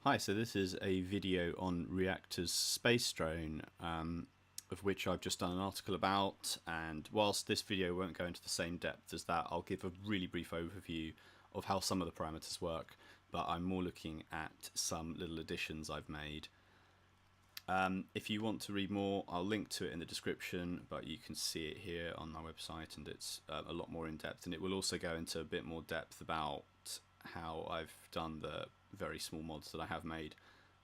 Hi, so this is a video on Reaktor's SpaceDrone, of which I've just done an article about, and whilst this video won't go into the same depth as that, I'll give a really brief overview of how some of the parameters work, but I'm more looking at some little additions I've made. If you want to read more, I'll link to it in the description, but you can see it here on my website, and it's a lot more in depth, and it will also go into a bit more depth about how I've done the very small mods that I have made.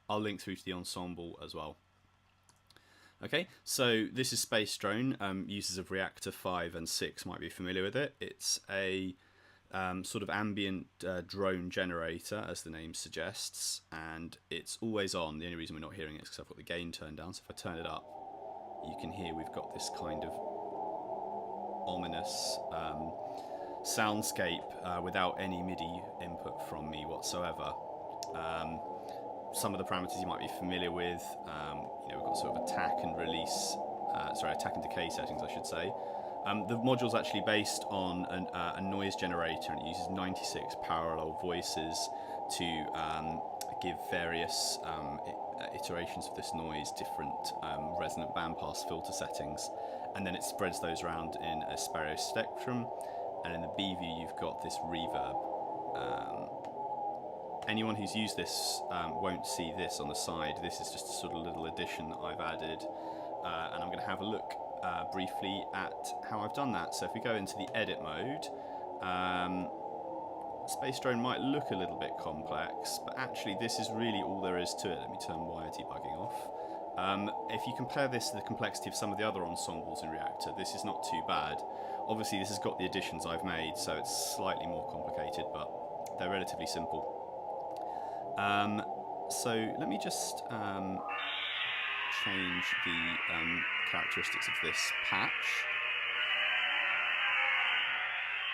I'll link through to the ensemble as well. Okay, so this is SpaceDrone. Users of Reaktor 5 and 6 might be familiar with it. It's a sort of ambient drone generator, as the name suggests, and it's always on. The only reason we're not hearing it is because I've got the gain turned down, so if I turn it up, you can hear we've got this kind of ominous soundscape without any MIDI input from me whatsoever. Some of the parameters you might be familiar with, we've got sort of attack and release, attack and decay settings, I should say. The module's actually based on a noise generator, and it uses 96 parallel voices to give various iterations of this noise different resonant bandpass filter settings, and then it spreads those around in a stereo spectrum. And in the B view, you've got this reverb. Anyone who's used this won't see this on the side. This is just a sort of little addition that I've added, and I'm going to have a look briefly at how I've done that. So if we go into the edit mode, SpaceDrone might look a little bit complex, but actually this is really all there is to it. Let me turn wire debugging off. If you compare this to the complexity of some of the other ensembles in Reaktor, this is not too bad. Obviously this has got the additions I've made, so it's slightly more complicated, but they're relatively simple. So let me just change the characteristics of this patch.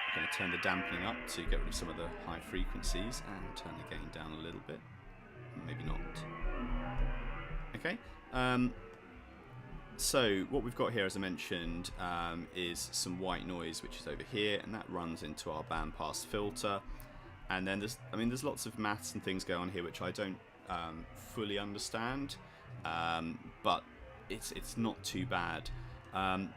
I'm going to turn the dampening up to get rid of some of the high frequencies and turn the gain down a little bit. Maybe not. Okay. So what we've got here, as I mentioned, is some white noise, which is over here, and that runs into our bandpass filter. And then there's lots of maths and things going on here which I don't fully understand, but it's not too bad.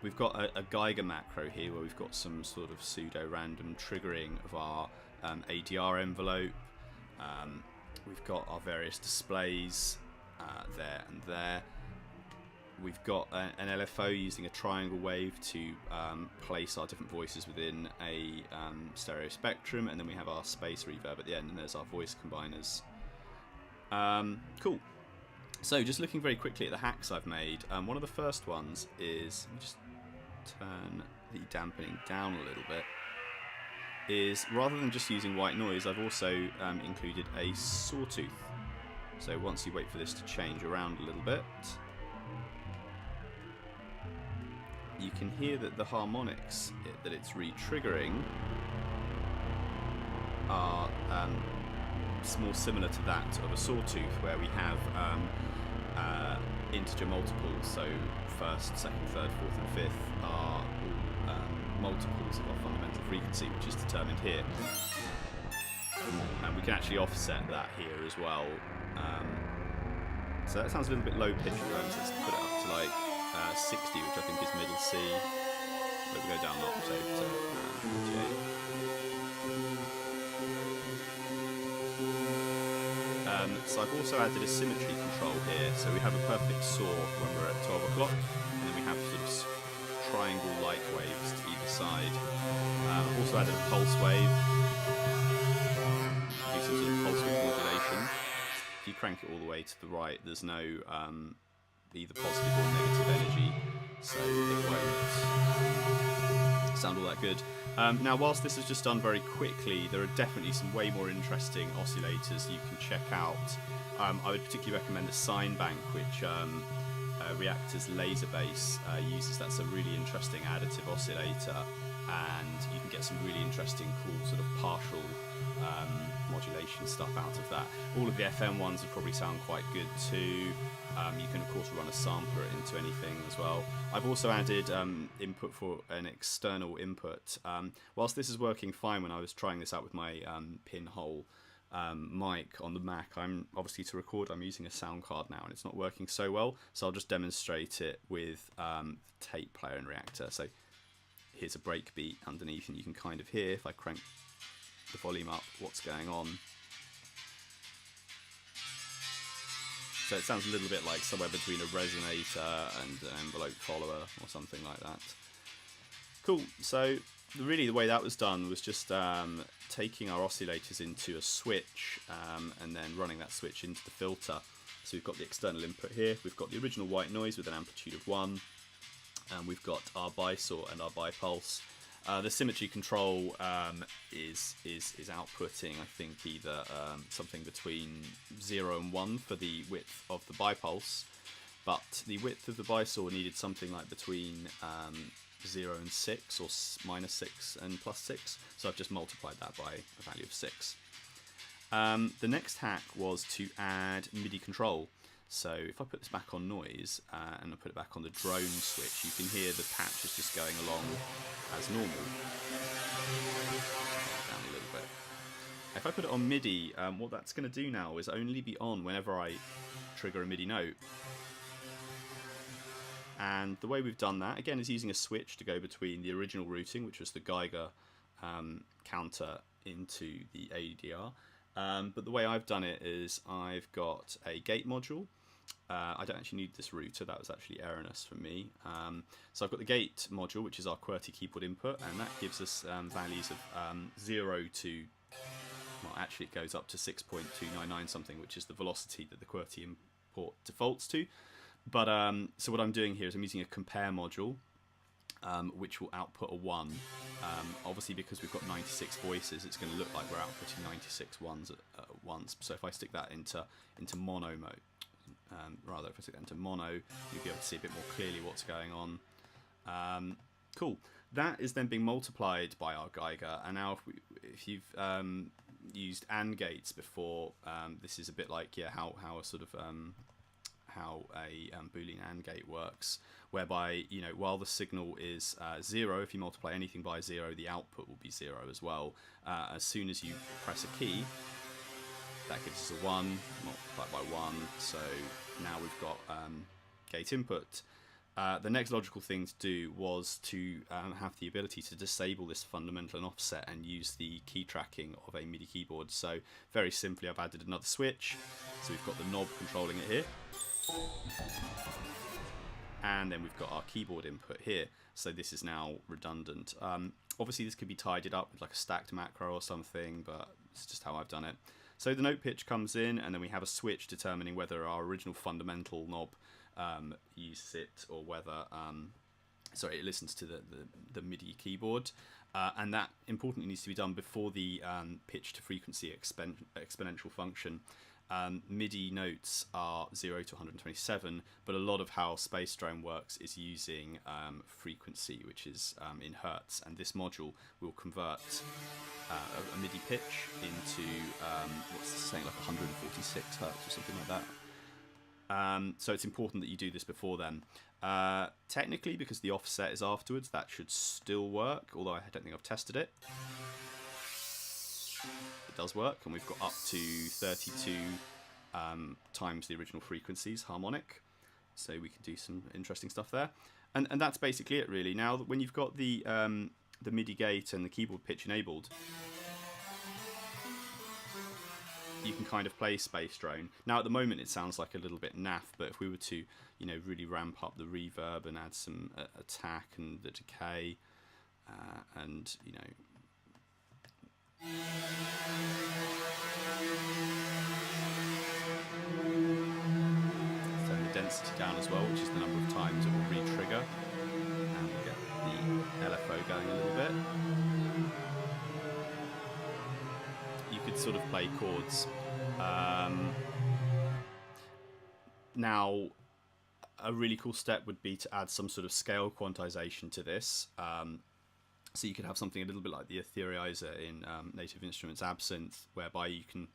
We've got a Geiger macro here where we've got some sort of pseudo-random triggering of our ADR envelope. We've got our various displays there and there. We've got an LFO using a triangle wave to place our different voices within a stereo spectrum, and then we have our space reverb at the end, and there's our voice combiners. Cool. So just looking very quickly at the hacks I've made, one of the first ones is, let me just turn the dampening down a little bit, is rather than just using white noise, I've also included a sawtooth. So once you wait for this to change around a little bit, you can hear that the harmonics that it's re-triggering are more similar to that of a sawtooth, where we have integer multiples, so first, second, third, fourth and fifth are all multiples of our fundamental frequency, which is determined here. And we can actually offset that here as well. So that sounds a little bit low pitched at the moment, so let's put it up to like 60, which I think is middle C. But we go down an octave to 48. So I've also added a symmetry control here, so we have a perfect saw when we're at 12 o'clock, and then we have sort of triangle light waves to either side. I've also added a pulse wave, do some sort of pulse width modulation. If you crank it all the way to the right, there's no either positive or negative energy, so it won't sound all that good. Now, whilst this is just done very quickly, there are definitely some way more interesting oscillators you can check out. I would particularly recommend the sine bank, which Reaktor's laser bass uses. That's a really interesting additive oscillator, and you can get some really interesting, cool sort of partial modulation stuff out of that. All of the FM ones would probably sound quite good too. You can of course run a sampler into anything as well. I've also added input for an external input. Whilst this is working fine when I was trying this out with my pinhole mic on the Mac, I'm obviously to record, I'm using a sound card now and it's not working so well, so I'll just demonstrate it with the tape player in Reaktor. So here's a break beat underneath and you can kind of hear, if I crank the volume up, what's going on. So it sounds a little bit like somewhere between a resonator and an envelope follower or something like that. Cool, so really the way that was done was just taking our oscillators into a switch and then running that switch into the filter. So we've got the external input here, we've got the original white noise with an amplitude of 1, and we've got our bisaw and our bipulse. The symmetry control is outputting, I think, either something between 0 and 1 for the width of the bipulse, but the width of the bisaw needed something like between 0 and 6, or -6 and +6, so I've just multiplied that by a value of 6. The next hack was to add MIDI control. So if I put this back on noise and I put it back on the drone switch, you can hear the patch is just going along as normal. Down a little bit. If I put it on MIDI, what that's going to do now is only be on whenever I trigger a MIDI note. And the way we've done that, again, is using a switch to go between the original routing, which was the Geiger counter, into the ADR. But the way I've done it is I've got a gate module. I don't actually need this router, that was actually erroneous for me. So I've got the gate module, which is our QWERTY keyboard input, and that gives us values of 0 to, well, actually it goes up to 6.299 something, which is the velocity that the QWERTY import defaults to. But so what I'm doing here is I'm using a compare module, which will output a 1. Obviously, because we've got 96 voices, it's going to look like we're outputting 96 ones at once. So if I stick that into mono mode, rather, if I stick that into mono, you'll be able to see a bit more clearly what's going on. Cool. That is then being multiplied by our Geiger, and now if you've used AND gates before, this is a bit like how a sort of how a Boolean AND gate works, whereby, you know, while the signal is 0, if you multiply anything by 0, the output will be 0 as well. As soon as you press a key, that gives us a 1, multiplied by 1, so now we've got gate input. The next logical thing to do was to have the ability to disable this fundamental and offset and use the key tracking of a MIDI keyboard. So very simply, I've added another switch, so we've got the knob controlling it here. And then we've got our keyboard input here, so this is now redundant. Obviously this could be tidied up with like a stacked macro or something, but it's just how I've done it. So the note pitch comes in, and then we have a switch determining whether our original fundamental knob uses it, or whether it listens to the MIDI keyboard, and that importantly needs to be done before the pitch to frequency exponential function. MIDI notes are 0 to 127, but a lot of how SpaceDrone works is using frequency, which is in hertz, and this module will convert a MIDI pitch into what's this saying, like 146 hertz or something like that. So it's important that you do this before then. Technically, because the offset is afterwards, that should still work, although I don't think I've tested it. It does work, and we've got up to 32 times the original frequencies harmonic, so we can do some interesting stuff there. And that's basically it, really. Now, when you've got the MIDI gate and the keyboard pitch enabled, you can kind of play SpaceDrone. Now, at the moment, it sounds like a little bit naff, but if we were to, you know, really ramp up the reverb and add some attack and the decay, and, you know, turn the density down as well, which is the number of times it will re-trigger, and we'll get the LFO going a little bit. You could sort of play chords. Now, a really cool step would be to add some sort of scale quantization to this. So you could have something a little bit like the ethereizer in Native Instruments Absinthe, whereby you can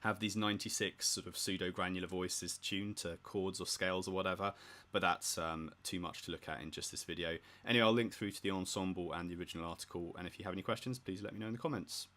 have these 96 sort of pseudo-granular voices tuned to chords or scales or whatever, but that's too much to look at in just this video. Anyway, I'll link through to the ensemble and the original article, and if you have any questions, please let me know in the comments.